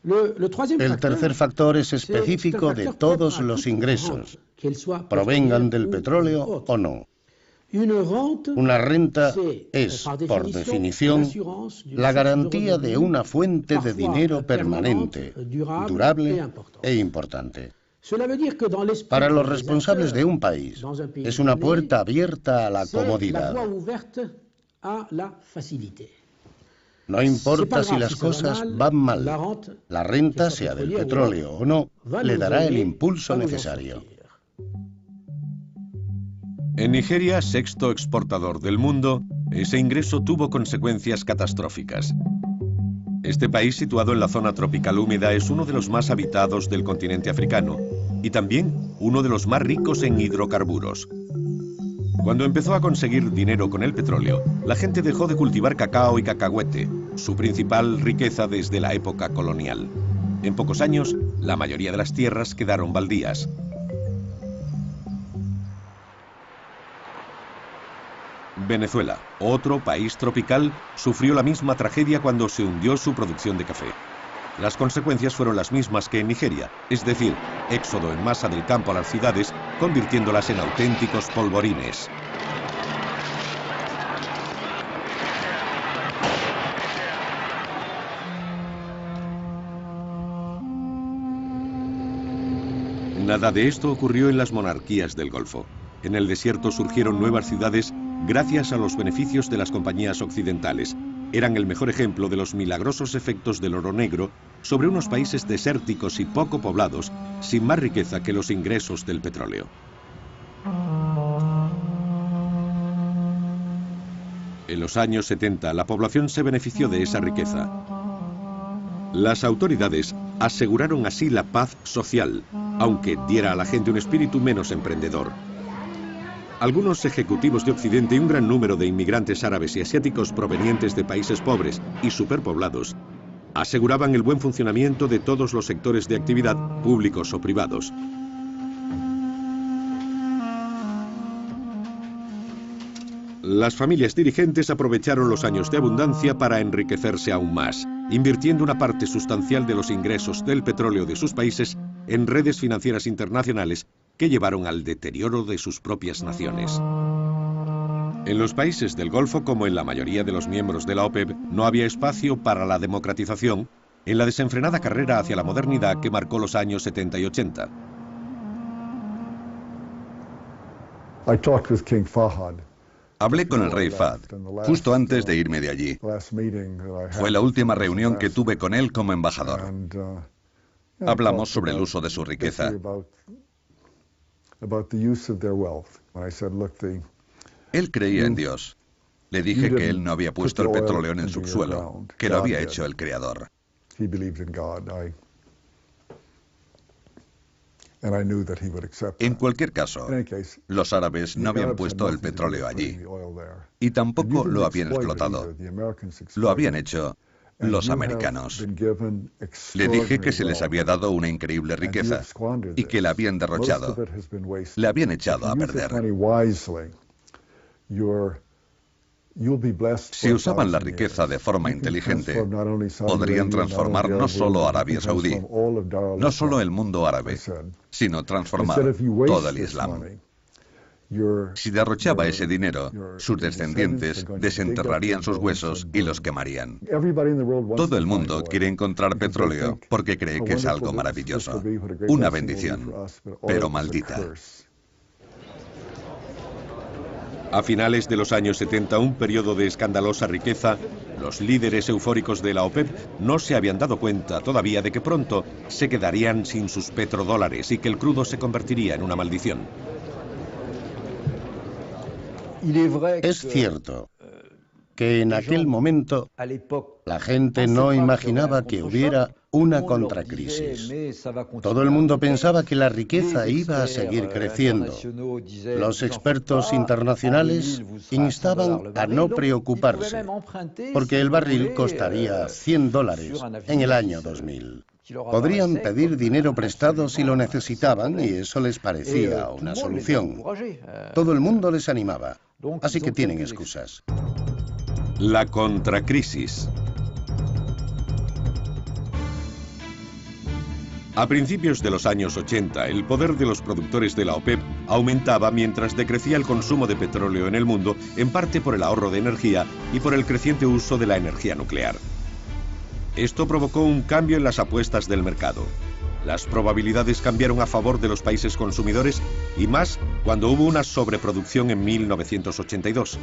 El tercer factor es específico de todos los ingresos, provengan del petróleo o no. Una renta es, por definición, la garantía de una fuente de dinero permanente, durable e importante. Para los responsables de un país, es una puerta abierta a la comodidad. No importa si las cosas van mal, la renta, sea del petróleo o no, le dará el impulso necesario. En Nigeria, sexto exportador del mundo, ese ingreso tuvo consecuencias catastróficas. Este país, situado en la zona tropical húmeda, es uno de los más habitados del continente africano y también uno de los más ricos en hidrocarburos. Cuando empezó a conseguir dinero con el petróleo, la gente dejó de cultivar cacao y cacahuete, su principal riqueza desde la época colonial. En pocos años, la mayoría de las tierras quedaron baldías. Venezuela, otro país tropical, sufrió la misma tragedia cuando se hundió su producción de café. Las consecuencias fueron las mismas que en Nigeria, es decir, éxodo en masa del campo a las ciudades, convirtiéndolas en auténticos polvorines. Nada de esto ocurrió en las monarquías del Golfo. En el desierto surgieron nuevas ciudades gracias a los beneficios de las compañías occidentales. Eran el mejor ejemplo de los milagrosos efectos del oro negro sobre unos países desérticos y poco poblados, sin más riqueza que los ingresos del petróleo. En los años 70, la población se benefició de esa riqueza. Las autoridades aseguraron así la paz social, aunque diera a la gente un espíritu menos emprendedor. Algunos ejecutivos de Occidente y un gran número de inmigrantes árabes y asiáticos provenientes de países pobres y superpoblados aseguraban el buen funcionamiento de todos los sectores de actividad, públicos o privados. Las familias dirigentes aprovecharon los años de abundancia para enriquecerse aún más, invirtiendo una parte sustancial de los ingresos del petróleo de sus países en redes financieras internacionales que llevaron al deterioro de sus propias naciones. En los países del Golfo, como en la mayoría de los miembros de la OPEP, no había espacio para la democratización en la desenfrenada carrera hacia la modernidad que marcó los años 70 y 80. Hablé con el rey Fahd justo antes de irme de allí. Fue la última reunión que tuve con él como embajador. Hablamos sobre el uso de su riqueza. Él creía en Dios. Le dije que él no había puesto el petróleo en el subsuelo, que lo había hecho el Creador. En cualquier caso, los árabes no habían puesto el petróleo allí y tampoco lo habían explotado. Lo habían hecho los americanos. Le dije que se les había dado una increíble riqueza y que la habían derrochado. La habían echado a perder. Si usaban la riqueza de forma inteligente, podrían transformar no solo Arabia Saudí, no solo el mundo árabe, sino transformar todo el Islam. Si derrochaba ese dinero, sus descendientes desenterrarían sus huesos y los quemarían. Todo el mundo quiere encontrar petróleo porque cree que es algo maravilloso, una bendición, pero maldita. A finales de los años 70, un periodo de escandalosa riqueza, los líderes eufóricos de la OPEP no se habían dado cuenta todavía de que pronto se quedarían sin sus petrodólares y que el crudo se convertiría en una maldición. Es cierto que en aquel momento la gente no imaginaba que hubiera una contracrisis. Todo el mundo pensaba que la riqueza iba a seguir creciendo. Los expertos internacionales instaban a no preocuparse, porque el barril costaría $100 en el año 2000. Podrían pedir dinero prestado si lo necesitaban y eso les parecía una solución. Todo el mundo les animaba, así que tienen excusas. La contracrisis. A principios de los años 80, el poder de los productores de la OPEP aumentaba mientras decrecía el consumo de petróleo en el mundo, en parte por el ahorro de energía y por el creciente uso de la energía nuclear. Esto provocó un cambio en las apuestas del mercado. Las probabilidades cambiaron a favor de los países consumidores y más cuando hubo una sobreproducción en 1982.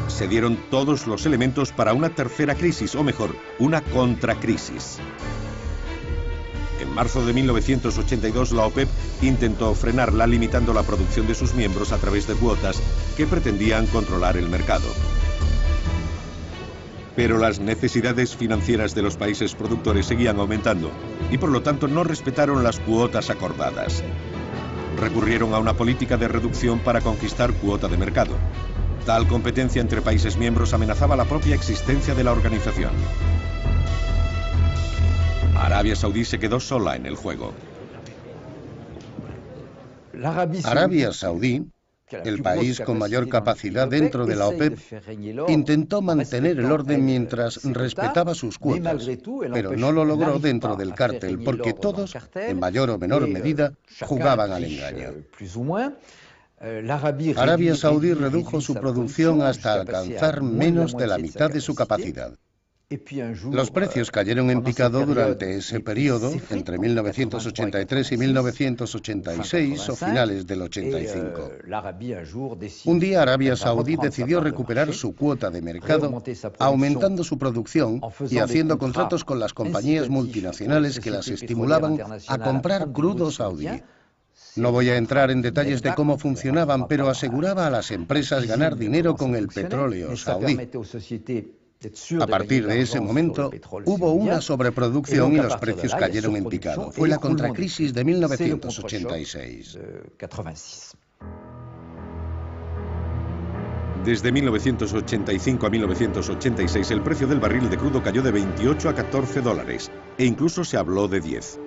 Se dieron todos los elementos para una tercera crisis, o mejor, una contracrisis. En marzo de 1982, la OPEP intentó frenarla limitando la producción de sus miembros a través de cuotas que pretendían controlar el mercado. Pero las necesidades financieras de los países productores seguían aumentando y por lo tanto no respetaron las cuotas acordadas. Recurrieron a una política de reducción para conquistar cuota de mercado. Tal competencia entre países miembros amenazaba la propia existencia de la organización. Arabia Saudí se quedó sola en el juego. Arabia Saudí, el país con mayor capacidad dentro de la OPEP, intentó mantener el orden mientras respetaba sus cuotas, pero no lo logró dentro del cártel porque todos, en mayor o menor medida, jugaban al engaño. Arabia Saudí redujo su producción hasta alcanzar menos de la mitad de su capacidad. Los precios cayeron en picado durante ese periodo, entre 1983 y 1986 o finales del 85. Un día Arabia Saudí decidió recuperar su cuota de mercado, aumentando su producción y haciendo contratos con las compañías multinacionales que las estimulaban a comprar crudo saudí. No voy a entrar en detalles de cómo funcionaban, pero aseguraba a las empresas ganar dinero con el petróleo saudí. A partir de ese momento, hubo una sobreproducción y los precios cayeron en picado. Fue la contracrisis de 1986. Desde 1985 a 1986, el precio del barril de crudo cayó de 28 a $14, e incluso se habló de 10.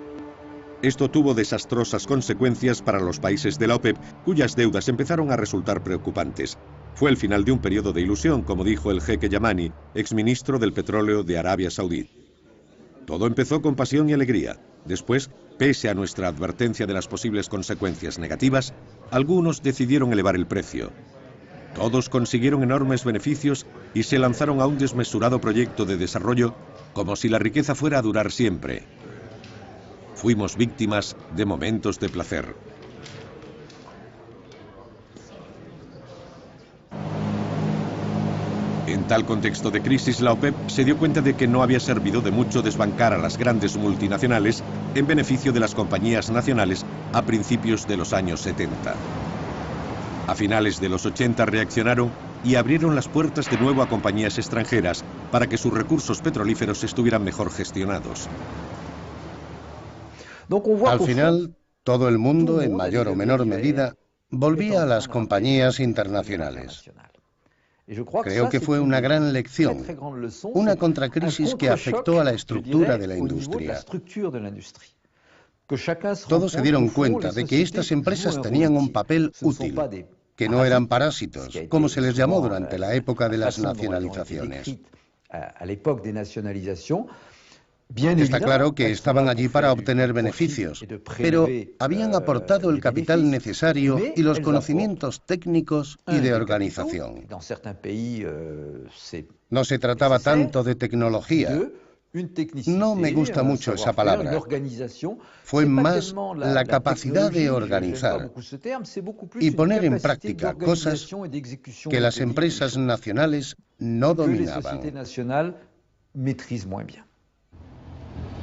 Esto tuvo desastrosas consecuencias para los países de la OPEP, cuyas deudas empezaron a resultar preocupantes. Fue el final de un periodo de ilusión, como dijo el jeque Yamani, exministro del petróleo de Arabia Saudí. Todo empezó con pasión y alegría. Después, pese a nuestra advertencia de las posibles consecuencias negativas, algunos decidieron elevar el precio. Todos consiguieron enormes beneficios y se lanzaron a un desmesurado proyecto de desarrollo como si la riqueza fuera a durar siempre. Fuimos víctimas de momentos de placer. En tal contexto de crisis, la OPEP se dio cuenta de que no había servido de mucho desbancar a las grandes multinacionales en beneficio de las compañías nacionales a principios de los años 70. A finales de los 80 reaccionaron y abrieron las puertas de nuevo a compañías extranjeras para que sus recursos petrolíferos estuvieran mejor gestionados. Al final, todo el mundo, en mayor o menor medida, volvía a las compañías internacionales. Creo que fue una gran lección, una contracrisis que afectó a la estructura de la industria. Todos se dieron cuenta de que estas empresas tenían un papel útil, que no eran parásitos, como se les llamó durante la época de las nacionalizaciones. Está claro que estaban allí para obtener beneficios, pero habían aportado el capital necesario y los conocimientos técnicos y de organización. No se trataba tanto de tecnología. No me gusta mucho esa palabra. Fue más la capacidad de organizar y poner en práctica cosas que las empresas nacionales no dominaban.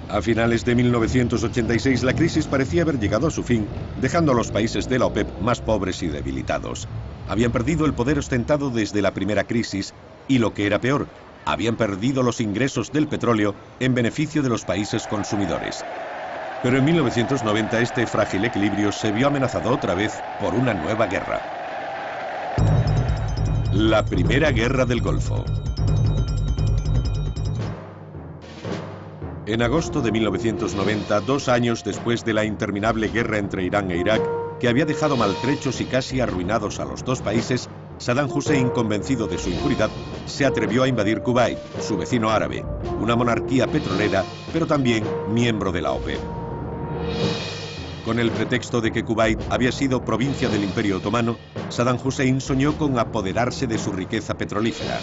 A finales de 1986 la crisis parecía haber llegado a su fin, dejando a los países de la OPEP más pobres y debilitados. Habían perdido el poder ostentado desde la primera crisis y, lo que era peor, habían perdido los ingresos del petróleo en beneficio de los países consumidores. Pero en 1990 este frágil equilibrio se vio amenazado otra vez por una nueva guerra. La Primera Guerra del Golfo. En agosto de 1990, 2 años después de la interminable guerra entre Irán e Irak, que había dejado maltrechos y casi arruinados a los dos países, Saddam Hussein, convencido de su impunidad, se atrevió a invadir Kuwait, su vecino árabe, una monarquía petrolera, pero también miembro de la OPEP. Con el pretexto de que Kuwait había sido provincia del Imperio Otomano, Saddam Hussein soñó con apoderarse de su riqueza petrolífera.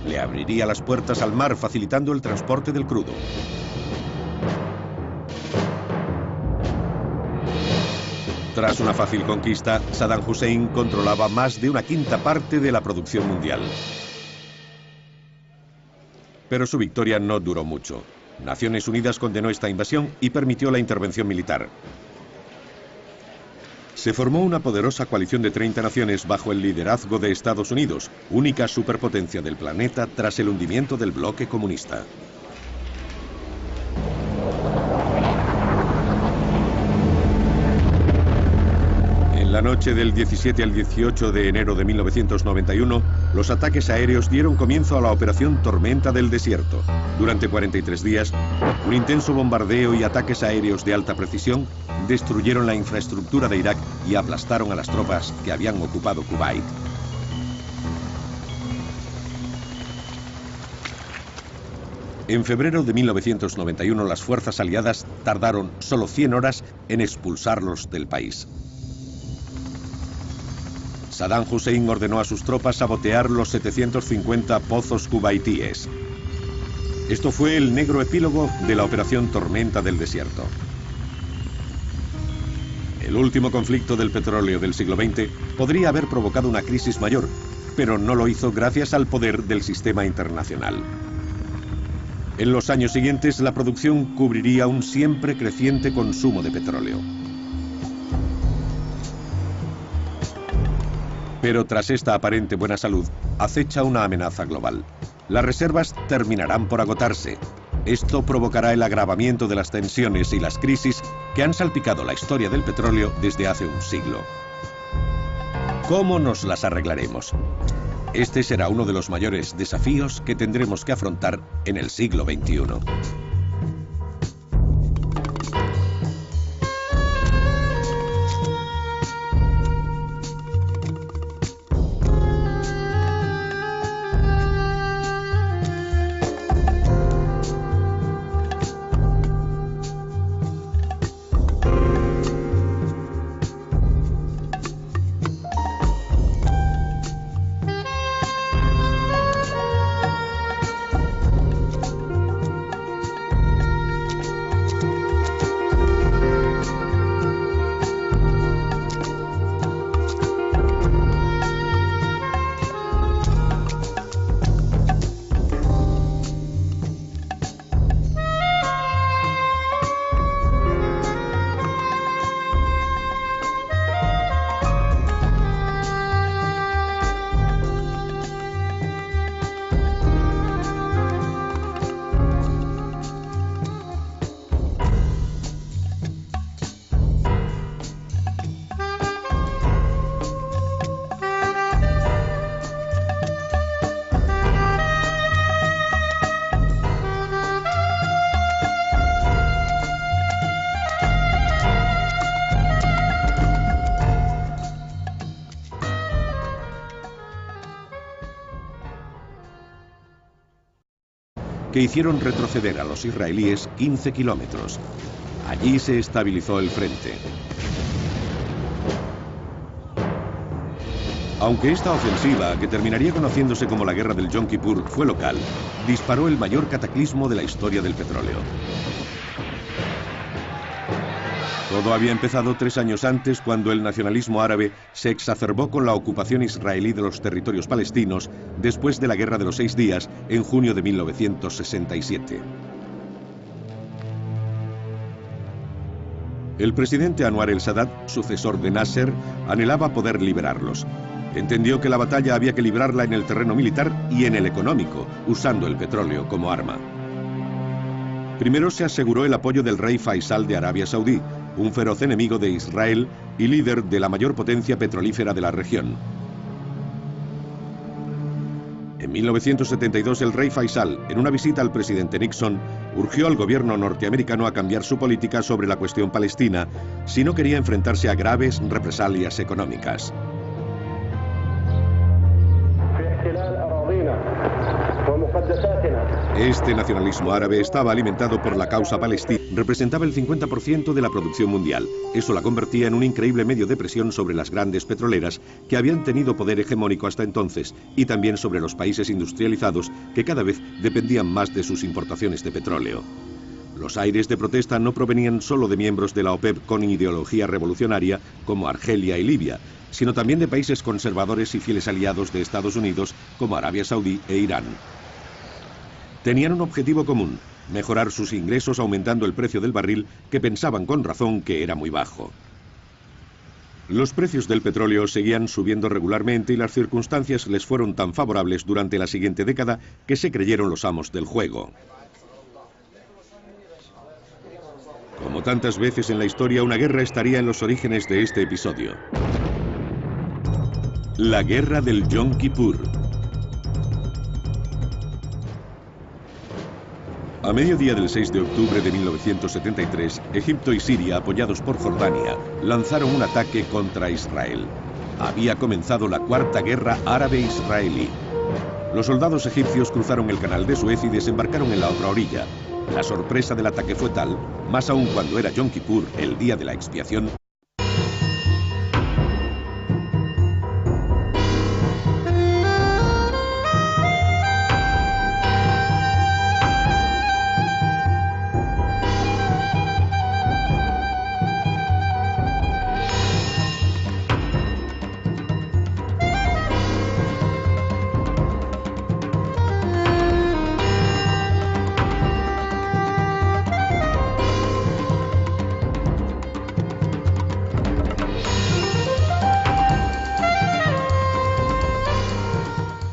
Le abriría las puertas al mar, facilitando el transporte del crudo. Tras una fácil conquista, Saddam Hussein controlaba más de 1/5 parte de la producción mundial. Pero su victoria no duró mucho. Naciones Unidas condenó esta invasión y permitió la intervención militar. Se formó una poderosa coalición de 30 naciones bajo el liderazgo de Estados Unidos, única superpotencia del planeta tras el hundimiento del bloque comunista. En la noche del 17 al 18 de enero de 1991, los ataques aéreos dieron comienzo a la operación Tormenta del Desierto. Durante 43 días, un intenso bombardeo y ataques aéreos de alta precisión destruyeron la infraestructura de Irak y aplastaron a las tropas que habían ocupado Kuwait. En febrero de 1991, las fuerzas aliadas tardaron solo 100 horas en expulsarlos del país. Saddam Hussein ordenó a sus tropas sabotear los 750 pozos kuwaitíes. Esto fue el negro epílogo de la operación Tormenta del Desierto. El último conflicto del petróleo del siglo XX podría haber provocado una crisis mayor, pero no lo hizo gracias al poder del sistema internacional. En los años siguientes, la producción cubriría un siempre creciente consumo de petróleo. Pero tras esta aparente buena salud, acecha una amenaza global. Las reservas terminarán por agotarse. Esto provocará el agravamiento de las tensiones y las crisis que han salpicado la historia del petróleo desde hace un siglo. ¿Cómo nos las arreglaremos? Este será uno de los mayores desafíos que tendremos que afrontar en el siglo XXI. que hicieron retroceder a los israelíes 15 kilómetros. Allí se estabilizó el frente. Aunque esta ofensiva, que terminaría conociéndose como la Guerra del Yom Kippur, fue local, disparó el mayor cataclismo de la historia del petróleo. Todo había empezado 3 años antes, cuando el nacionalismo árabe se exacerbó con la ocupación israelí de los territorios palestinos después de la Guerra de los 6 Días en junio de 1967. El presidente Anwar el-Sadat, sucesor de Nasser, anhelaba poder liberarlos. Entendió que la batalla había que librarla en el terreno militar y en el económico, usando el petróleo como arma. Primero se aseguró el apoyo del rey Faisal de Arabia Saudí, un feroz enemigo de Israel y líder de la mayor potencia petrolífera de la región. En 1972, el rey Faisal, en una visita al presidente Nixon, urgió al gobierno norteamericano a cambiar su política sobre la cuestión palestina si no quería enfrentarse a graves represalias económicas. Este nacionalismo árabe estaba alimentado por la causa palestina. Representaba el 50% de la producción mundial. Eso la convertía en un increíble medio de presión sobre las grandes petroleras que habían tenido poder hegemónico hasta entonces, y también sobre los países industrializados que cada vez dependían más de sus importaciones de petróleo. Los aires de protesta no provenían solo de miembros de la OPEP con ideología revolucionaria como Argelia y Libia, sino también de países conservadores y fieles aliados de Estados Unidos como Arabia Saudí e Irán. Tenían un objetivo común: mejorar sus ingresos aumentando el precio del barril, que pensaban con razón que era muy bajo. Los precios del petróleo seguían subiendo regularmente y las circunstancias les fueron tan favorables durante la siguiente década que se creyeron los amos del juego. Como tantas veces en la historia, una guerra estaría en los orígenes de este episodio. La Guerra del Yom Kippur. A mediodía del 6 de octubre de 1973, Egipto y Siria, apoyados por Jordania, lanzaron un ataque contra Israel. Había comenzado la Cuarta Guerra Árabe-Israelí. Los soldados egipcios cruzaron el canal de Suez y desembarcaron en la otra orilla. La sorpresa del ataque fue tal, más aún cuando era Yom Kippur, el día de la expiación,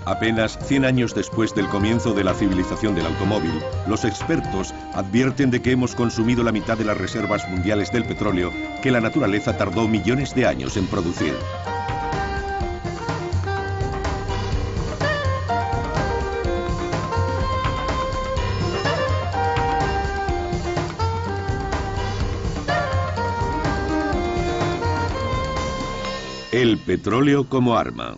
Apenas 100 años después del comienzo de la civilización del automóvil, los expertos advierten de que hemos consumido la mitad de las reservas mundiales del petróleo que la naturaleza tardó millones de años en producir. El petróleo como arma.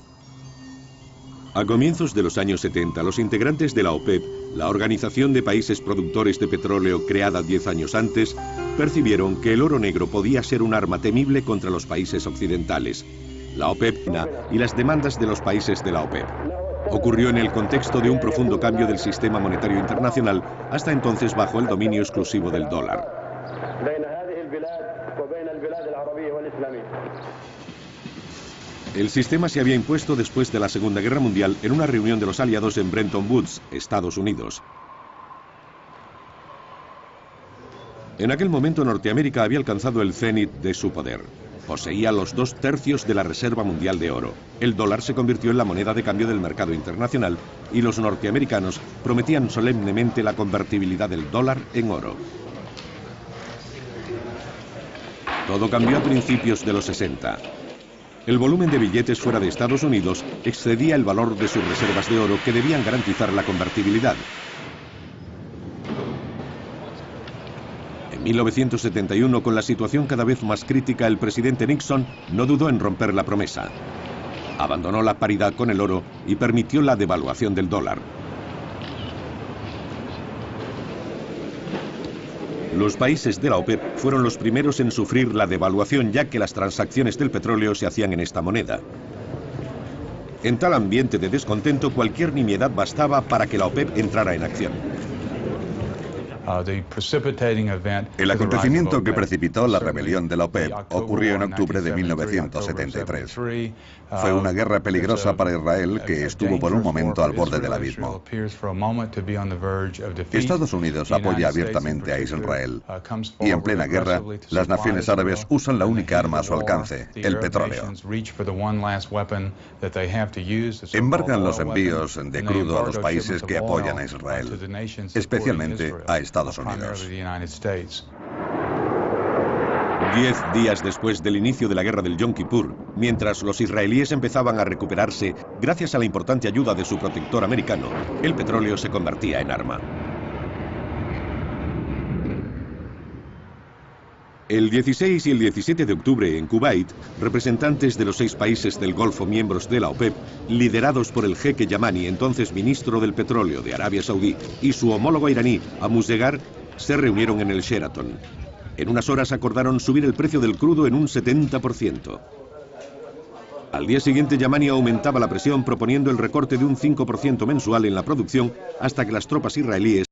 A comienzos de los años 70, los integrantes de la OPEP, la Organización de Países Productores de Petróleo creada 10 años antes, percibieron que el oro negro podía ser un arma temible contra los países occidentales, la OPEP y las demandas de los países de la OPEP. Ocurrió en el contexto de un profundo cambio del sistema monetario internacional, hasta entonces bajo el dominio exclusivo del dólar. El sistema se había impuesto después de la Segunda Guerra Mundial en una reunión de los aliados en Bretton Woods, Estados Unidos. En aquel momento Norteamérica había alcanzado el cenit de su poder. Poseía los 2/3 de la reserva mundial de oro. El dólar se convirtió en la moneda de cambio del mercado internacional y los norteamericanos prometían solemnemente la convertibilidad del dólar en oro. Todo cambió a principios de los 60. El volumen de billetes fuera de Estados Unidos excedía el valor de sus reservas de oro que debían garantizar la convertibilidad. En 1971, con la situación cada vez más crítica, el presidente Nixon no dudó en romper la promesa. Abandonó la paridad con el oro y permitió la devaluación del dólar. Los países de la OPEP fueron los primeros en sufrir la devaluación, ya que las transacciones del petróleo se hacían en esta moneda. En tal ambiente de descontento, cualquier nimiedad bastaba para que la OPEP entrara en acción. El acontecimiento que precipitó la rebelión de la OPEP ocurrió en octubre de 1973. Fue una guerra peligrosa para Israel que estuvo por un momento al borde del abismo. Estados Unidos apoya abiertamente a Israel y en plena guerra las naciones árabes usan la única arma a su alcance, el petróleo. Embargan los envíos de crudo a los países que apoyan a Israel, especialmente a Estados Unidos. 10 días después del inicio de la guerra del Yom Kippur, mientras los israelíes empezaban a recuperarse gracias a la importante ayuda de su protector americano, el petróleo se convertía en arma. El 16 y el 17 de octubre en Kuwait, representantes de los 6 países del Golfo miembros de la OPEP, liderados por el jeque Yamani, entonces ministro del petróleo de Arabia Saudí, y su homólogo iraní, Amusdegar, se reunieron en el Sheraton. En unas horas acordaron subir el precio del crudo en un 70%. Al día siguiente, Yamani aumentaba la presión proponiendo el recorte de un 5% mensual en la producción hasta que las tropas israelíes